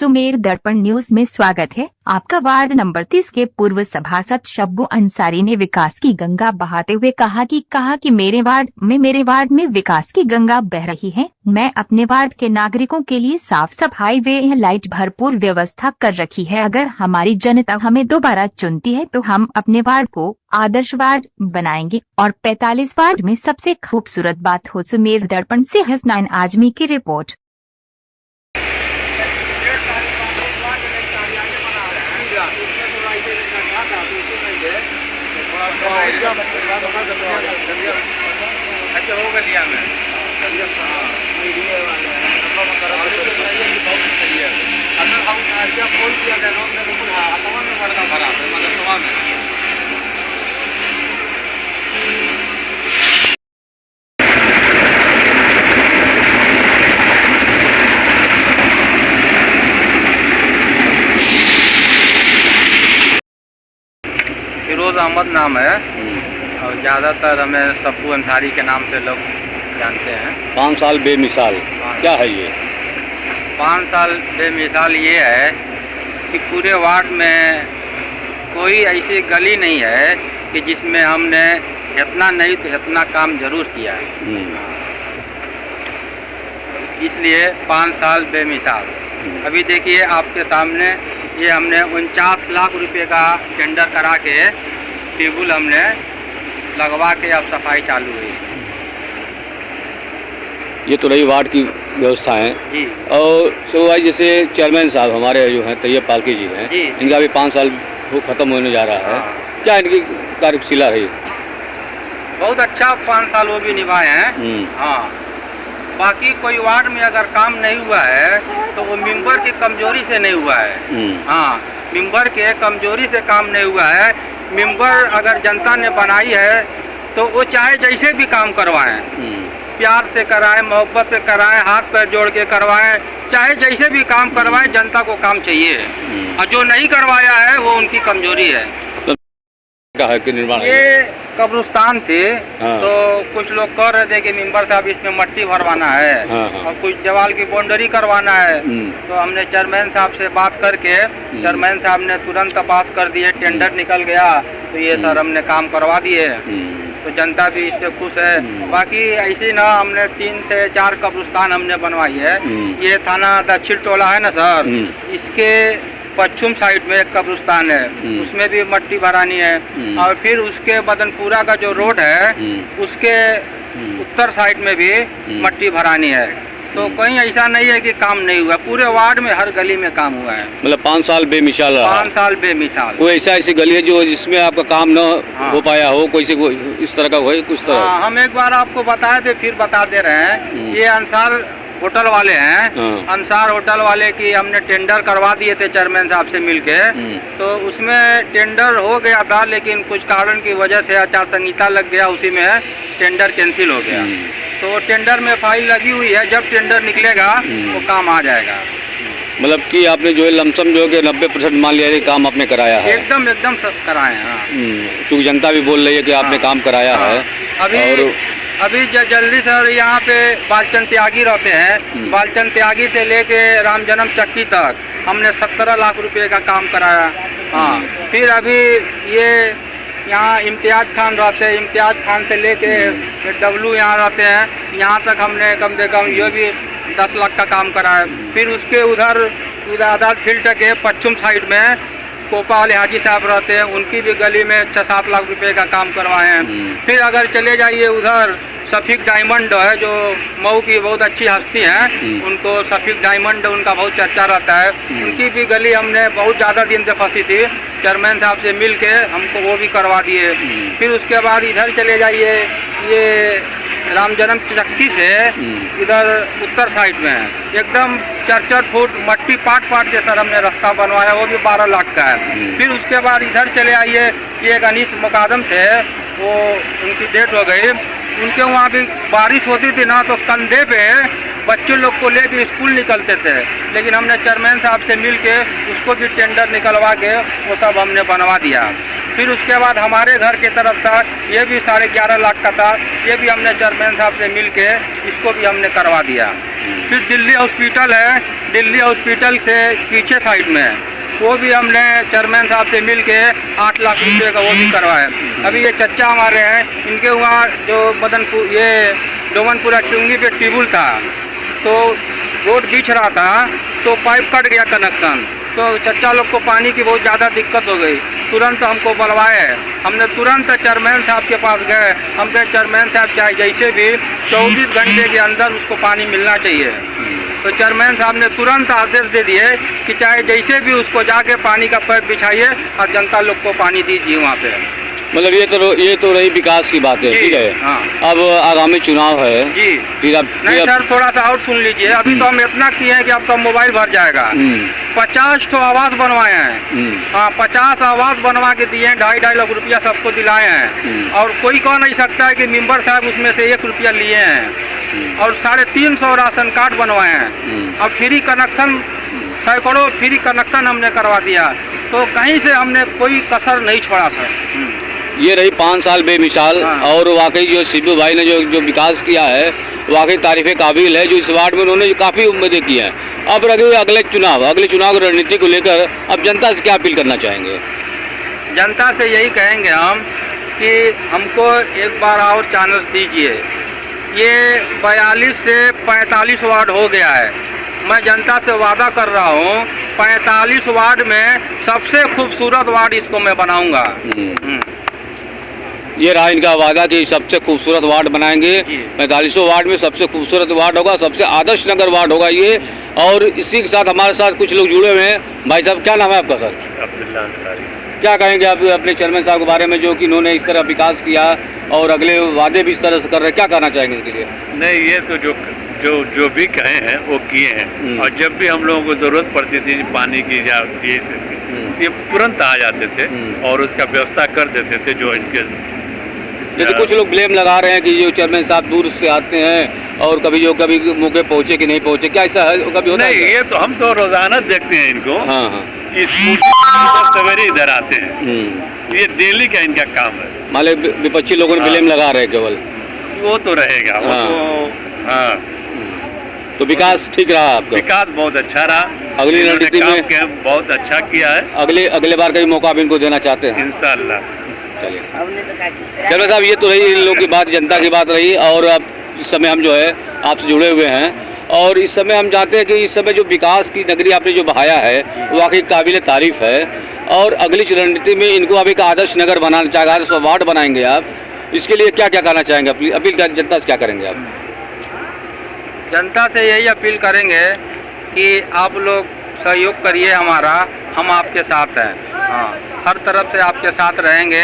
सुमेर दर्पण न्यूज में स्वागत है। आपका वार्ड नंबर 30 के पूर्व सभासद शब्बू अंसारी ने विकास की गंगा बहाते हुए कहा कि मेरे वार्ड में विकास की गंगा बह रही है। मैं अपने वार्ड के नागरिकों के लिए साफ सफाई व लाइट भरपूर व्यवस्था कर रखी है। अगर हमारी जनता हमें दोबारा चुनती है तो हम अपने वार्ड को आदर्श वार्ड बनाएंगे और 45 वार्ड में सबसे खूबसूरत बात हो। सुमेर दर्पण से हसनैन आजमी की रिपोर्ट। अच्छा होगा लिया मैं फोन किया गया में बड़का भरा मतलब सभा में फिरोज अहमद नाम है और ज़्यादातर हमें शब्बू अंसारी के नाम से लोग जानते हैं। 5 साल बेमिसाल क्या है ये? 5 साल बेमिसाल ये है कि पूरे वार्ड में कोई ऐसी गली नहीं है कि जिसमें हमने इतना नहीं तो इतना काम जरूर किया है। इसलिए 5 साल बेमिसाल। अभी देखिए आपके सामने ये हमने 49 लाख रुपए का टेंडर करा के टेबल हमने लगवा के अब सफाई चालू हुई। ये तो रही वार्ड की व्यवस्था है जी। और सुबह जैसे चेयरमैन साहब हमारे जो हैं तैयब पालकी जी हैं, इनका भी 5 साल खत्म होने जा रहा है। क्या इनकी कार्यशीला रही? बहुत अच्छा 5 साल वो भी निभाए हैं। हाँ, बाकी कोई वार्ड में अगर काम नहीं हुआ है तो वो मेंबर की कमजोरी से नहीं हुआ है। हाँ, मेंबर के कमजोरी से काम नहीं हुआ है। मेंबर अगर जनता ने बनाई है तो वो चाहे जैसे भी काम करवाएं, प्यार से कराएं, मोहब्बत से कराएं, हाथ पैर जोड़ के करवाएं, चाहे जैसे भी काम करवाएं, जनता को काम चाहिए। और जो नहीं करवाया है वो उनकी कमजोरी है। कि निर्माण ये कब्रिस्तान थे। तो कुछ लोग कह रहे थे कि मेंबर साहब इसमें मट्टी भरवाना है और कुछ दीवार की बाउंड्री करवाना है। तो हमने चेयरमैन साहब से बात करके चेयरमैन साहब ने तुरंत पास कर दिए, टेंडर निकल गया। तो ये सर हमने काम करवा दिए, तो जनता भी इससे खुश है। बाकी ऐसी ना हमने 3 से 4 कब्रिस्तान हमने बनवाई है। ये थाना दक्षिण टोला है ना सर, इसके पश्चिम साइड में एक कब्रिस्तान है, उसमें भी मट्टी भरानी है। और फिर उसके मदनपुरा का जो रोड है उसके उत्तर साइड में भी मट्टी भरानी है। तो कहीं ऐसा नहीं है कि काम नहीं हुआ, पूरे वार्ड में हर गली में काम हुआ है। मतलब 5 साल बेमिसाल रहा। 5 साल बेमिसाल। कोई ऐसी गली है जो जिसमें आपका काम न हो पाया हो, कोई से इस तरह का हो कुछ तरह? हम एक बार आपको बताए थे, फिर बता दे रहे हैं। ये अंसार होटल वाले हैं। अंसार होटल वाले की हमने टेंडर करवा दिए थे चेयरमैन साहब से मिलके। तो उसमें टेंडर हो गया था, लेकिन कुछ कारण की वजह से आचार संहिता लग गया, उसी में टेंडर कैंसिल हो गया। तो टेंडर में फाइल लगी हुई है, जब टेंडर निकलेगा वो काम आ जाएगा। मतलब कि आपने जो है लमसम जो है 90% मान लिया काम आपने कराया है? एकदम सब कराए हैं। क्योंकि जनता भी बोल रही है कि आपने काम कराया है। अभी जल्दी सर यहाँ पे बालचंद त्यागी रहते हैं। बालचंद त्यागी से लेके राम जन्म चक्की तक हमने 17 लाख रुपए का काम कराया। हाँ, फिर अभी ये यहाँ इम्तियाज खान रहते हैं, इम्तियाज खान से लेके डब्लू यहाँ रहते हैं, यहाँ तक हमने कम से कम ये भी 10 लाख का काम कराया। फिर उसके उधर आजाद फील्ड के पश्चिम साइड में कोपा वाले हाजी साहब रहते हैं, उनकी भी गली में 6-7 लाख रुपए का काम करवाए हैं। फिर अगर चले जाइए उधर सफीक डायमंड है, जो मऊ की बहुत अच्छी हस्ती हैं, उनको सफीक डायमंड उनका बहुत चर्चा रहता है। उनकी भी गली हमने बहुत ज़्यादा दिन से फंसी थी, चेयरमैन साहब से मिल के हमको वो भी करवा दिए। फिर उसके बाद इधर चले जाइए, ये राम जन्म चक्की से इधर उत्तर साइड में है, एकदम 4-4 फुट मट्टी पाट के सर हमने रास्ता बनवाया, वो भी 12 लाख का है। फिर उसके बाद इधर चले आइए, ये एक अनीस मुकादम थे, वो उनकी डेथ हो गई। उनके वहाँ भी बारिश होती थी ना, तो कंधे पे बच्चे लोग को लेके स्कूल निकलते थे, लेकिन हमने चेयरमैन साहब से मिल के उसको भी टेंडर निकलवा के वो सब हमने बनवा दिया। फिर उसके बाद हमारे घर की तरफ था, ये भी 11.5 लाख का था, ये भी हमने चेयरमैन साहब से मिल के इसको भी हमने करवा दिया। फिर दिल्ली हॉस्पिटल है, दिल्ली हॉस्पिटल से पीछे साइड में है, वो भी हमने चेयरमैन साहब से मिल के 8 लाख रुपये का वो भी करवाया। अभी ये चच्चा हमारे हैं, इनके वहाँ जो मदनपुर ये डोमनपुरा चुंगी पे टेबल था, तो रोड बीच रहा था, तो पाइप कट गया कनेक्शन, तो चच्चा लोग को पानी की बहुत ज़्यादा दिक्कत हो गई। तुरंत हमको बुलवाए, हमने तुरंत चेयरमैन साहब के पास गए। हम कहे चेयरमैन साहब चाहे जैसे भी 24 घंटे के अंदर उसको पानी मिलना चाहिए। तो चेयरमैन साहब ने तुरंत आदेश दे दिए कि चाहे जैसे भी उसको जाके पानी का पाइप बिछाइए और जनता लोग को पानी दीजिए वहाँ पे। मतलब ये तो रही विकास की बात है, ठीक है। हाँ। अब आगामी चुनाव है जी, फिर नहीं सर, थोड़ा सा और सुन लीजिए। अभी तो हम इतना किए हैं कि आपका मोबाइल भर जाएगा। 50 ठो आवास बनवाए हैं। हाँ, 50 आवास बनवा के दिए हैं, 2.5 लाख रुपया सबको दिलाए हैं। और कोई कह नहीं सकता है कि मेंबर साहब उसमें से 1 रुपया लिए हैं। और 350 राशन कार्ड बनवाए हैं। अब फ्री कनेक्शन, सैकड़ों फ्री कनेक्शन हमने करवा दिया। तो कहीं से हमने कोई कसर नहीं छोड़ा सर। ये रही 5 साल बेमिसाल। हाँ। और वाकई जो सिद्धू भाई ने जो विकास किया है वाकई तारीफ़ काबिल है। जो इस वार्ड में उन्होंने काफ़ी उम्मीदें की हैं। अब रहे अगले चुनाव की रणनीति को लेकर अब जनता से क्या अपील करना चाहेंगे? जनता से यही कहेंगे हम कि हमको एक बार और चांस दीजिए। ये 42 से 45 वार्ड हो गया है। मैं जनता से वादा कर रहा हूँ 45 वार्ड में सबसे खूबसूरत वार्ड इसको मैं बनाऊंगा। ये रहा इनका वादा कि सबसे खूबसूरत वार्ड बनाएंगे। 45 वार्ड में सबसे खूबसूरत वार्ड होगा, सबसे आदर्श नगर वार्ड होगा ये। और इसी के साथ हमारे साथ कुछ लोग जुड़े हुए हैं। भाई साहब, क्या नाम है आपका सर? अब्दुल्ला अंसारी। क्या कहेंगे आप अपने चेयरमैन साहब के बारे में, जो कि इन्होंने इस तरह विकास किया और अगले वादे भी इस तरह से कर रहे हैं, क्या कहना चाहेंगे इनके लिए? नहीं, ये तो जो भी कहे हैं वो किए हैं। और जब भी हम लोगों को ज़रूरत पड़ती थी पानी की या ये तुरंत आ जाते थे और उसका व्यवस्था कर देते थे। जो इनके जैसे कुछ लोग ब्लेम लगा रहे हैं कि जो चेयरमैन साहब दूर से आते हैं और कभी मौके पहुँचे कि नहीं पहुँचे, क्या ऐसा है कभी होता है? नहीं, ये तो हम तो रोजाना देखते हैं इनको। हाँ। सवेरे इधर आते हैं। ये डेली का इनका काम है। माले विपक्षी लोगों ने ब्लेम लगा रहे हैं केवल। वो तो रहेगा। वो तो हाँ। तो विकास ठीक रहा आपका? विकास बहुत अच्छा रहा। अगली रणनीति में बहुत अच्छा किया है। अगले बार का भी मौका आप इनको देना चाहते हैं? इंशाल्लाह। चलिए चलो साहब, ये तो रही इन लोगों की बात, जनता की बात रही। और अब इस समय हम जो है आपसे जुड़े हुए हैं और इस समय हम जानते हैं कि इस समय जो विकास की नगरी आपने जो बहाया है वाकई काबिल तारीफ़ है। और अगली रणनीति में इनको आप एक आदर्श नगर बनाना चाहेंगे, आदर्श वार्ड बनाएंगे आप। इसके लिए क्या क्या करना चाहेंगे? अपील जनता से क्या करेंगे आप? जनता से यही अपील करेंगे कि आप लोग सहयोग करिए हमारा, हम आपके साथ हैं। हाँ, हर तरफ से आपके साथ रहेंगे।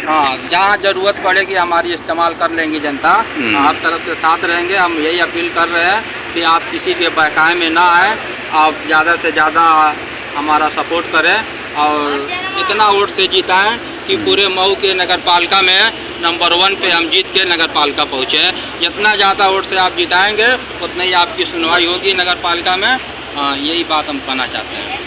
हाँ, जहाँ ज़रूरत पड़ेगी हमारी इस्तेमाल कर लेंगी जनता। हर तरफ से साथ रहेंगे। हम यही अपील कर रहे हैं कि आप किसी के बहकावे में ना आए, आप ज़्यादा से ज़्यादा हमारा सपोर्ट करें और इतना वोट से जीताएं कि पूरे मऊ के नगर पालिका में नंबर 1 पे हम जीत के नगर पालिका पहुँचे। जितना ज़्यादा वोट से आप जिताएंगे उतना ही आपकी सुनवाई होगी नगर पालिका में। यही बात हम कहना चाहते हैं।